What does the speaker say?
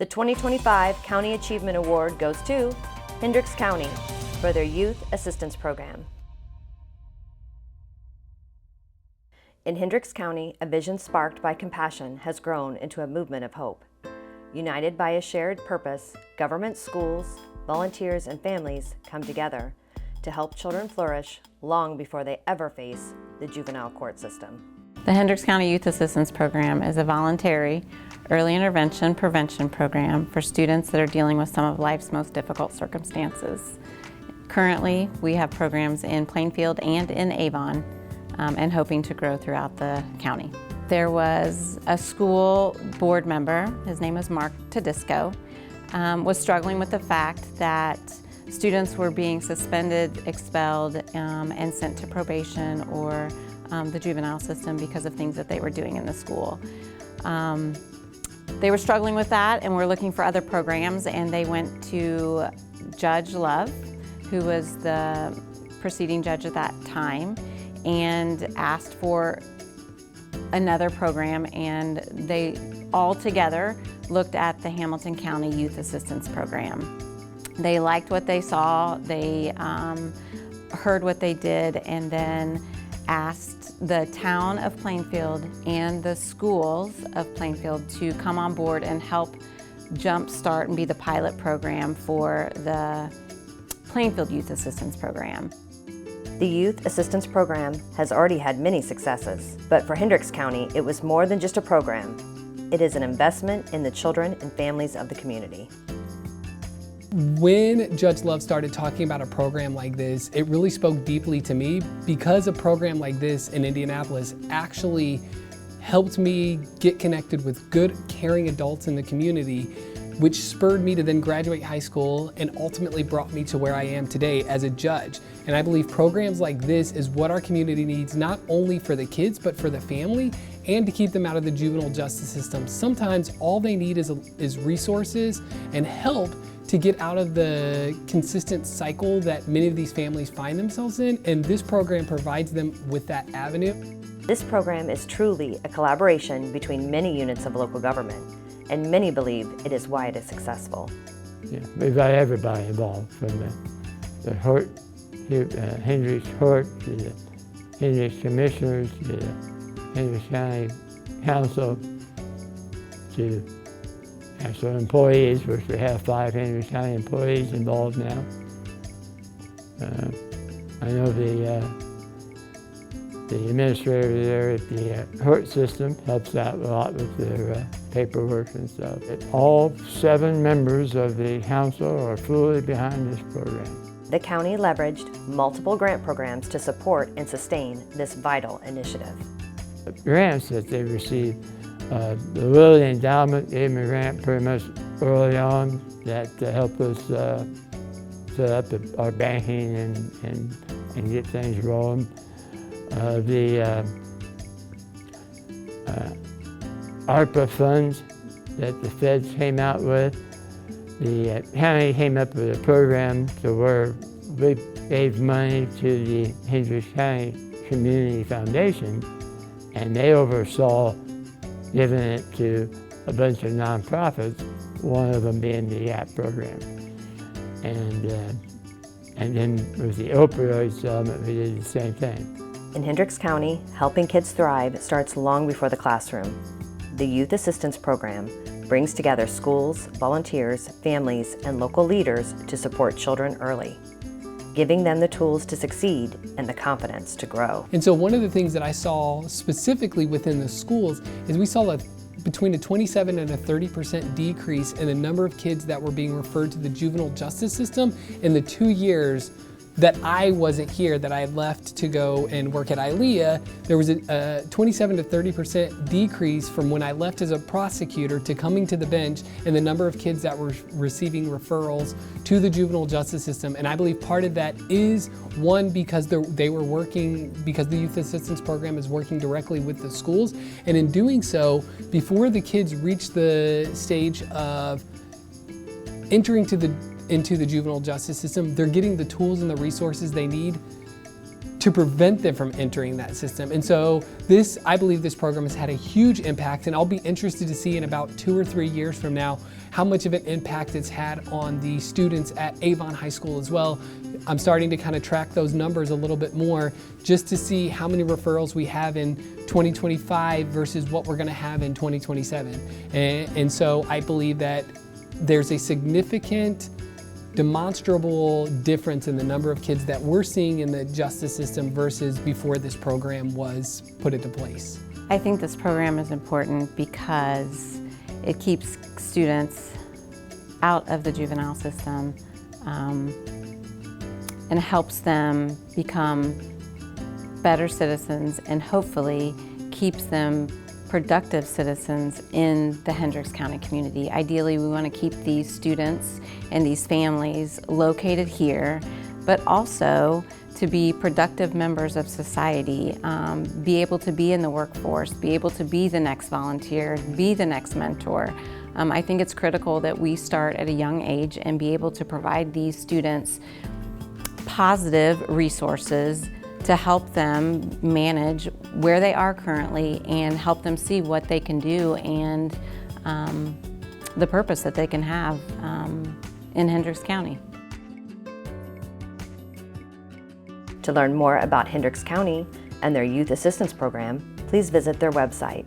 The 2025 County Achievement Award goes to Hendricks County for their Youth Assistance Program. In Hendricks County, a vision sparked by compassion has grown into a movement of hope. United by a shared purpose, government, schools, volunteers, and families come together to help children flourish long before they ever face the juvenile court system. The Hendricks County Youth Assistance Program is a voluntary early intervention prevention program for students that are dealing with some of life's most difficult circumstances. Currently, we have programs in Plainfield and in Avon, and hoping to grow throughout the county. There was a school board member, his name was Mark Tedisco, was struggling with the fact that students were being suspended, expelled, and sent to probation or the juvenile system because of things that they were doing in the school. They were struggling with that and were looking for other programs, and they went to Judge Love, who was the preceding judge at that time, and asked for another program, and they all together looked at the Hamilton County Youth Assistance Program. They liked what they saw, they heard what they did, and then asked the town of Plainfield and the schools of Plainfield to come on board and help jumpstart and be the pilot program for the Plainfield Youth Assistance Program. The Youth Assistance Program has already had many successes, but for Hendricks County, it was more than just a program. It is an investment in the children and families of the community. When Judge Love started talking about a program like this, it really spoke deeply to me because a program like this in Indianapolis actually helped me get connected with good, caring adults in the community, which spurred me to then graduate high school and ultimately brought me to where I am today as a judge. And I believe programs like this is what our community needs, not only for the kids, but for the family and to keep them out of the juvenile justice system. Sometimes all they need is resources and help to get out of the consistent cycle that many of these families find themselves in, and this program provides them with that avenue. This program is truly a collaboration between many units of local government, and many believe it is why it is successful. Yeah, we've got everybody involved, from the Hendricks Court, to the Hendricks Commissioners, to the Hendricks County Council, to actual employees, which we have 5 Hendricks County employees involved now. I know the administrator there at the court system helps out a lot with their paperwork and stuff. All 7 members of the council are fully behind this program. The county leveraged multiple grant programs to support and sustain this vital initiative. The grants that they received, the Lilly Endowment gave me a grant pretty much early on that helped us set up our banking and get things rolling. The ARPA funds that the feds came out with, the county came up with a program to where we gave money to the Hendricks County Community Foundation, and they oversaw giving it to a bunch of nonprofits, one of them being the YAP program. And then with the opioid settlement, we did the same thing. In Hendricks County, helping kids thrive starts long before the classroom. The Youth Assistance Program brings together schools, volunteers, families, and local leaders to support children early, giving them the tools to succeed and the confidence to grow. And so one of the things that I saw specifically within the schools is we saw between a 27 and a 30% decrease in the number of kids that were being referred to the juvenile justice system in the 2 years that I wasn't here, that I had left to go and work at ILEA. There was a 27 to 30% decrease from when I left as a prosecutor to coming to the bench in the number of kids that were receiving referrals to the juvenile justice system. And I believe part of that is, one, because they were working, because the Youth Assistance Program is working directly with the schools. And in doing so, before the kids reach the stage of entering into the juvenile justice system, they're getting the tools and the resources they need to prevent them from entering that system. And so I believe this program has had a huge impact, and I'll be interested to see in about 2 or 3 years from now how much of an impact it's had on the students at Avon High School as well. I'm starting to kind of track those numbers a little bit more just to see how many referrals we have in 2025 versus what we're going to have in 2027. And so I believe that there's a significant demonstrable difference in the number of kids that we're seeing in the justice system versus before this program was put into place. I think this program is important because it keeps students out of the juvenile system and helps them become better citizens, and hopefully keeps them productive citizens in the Hendricks County community. Ideally, we want to keep these students and these families located here, but also to be productive members of society, be able to be in the workforce, be able to be the next volunteer, be the next mentor. I think it's critical that we start at a young age and be able to provide these students positive resources to help them manage where they are currently and help them see what they can do and the purpose that they can have in Hendricks County. To learn more about Hendricks County and their Youth Assistance Program, please visit their website.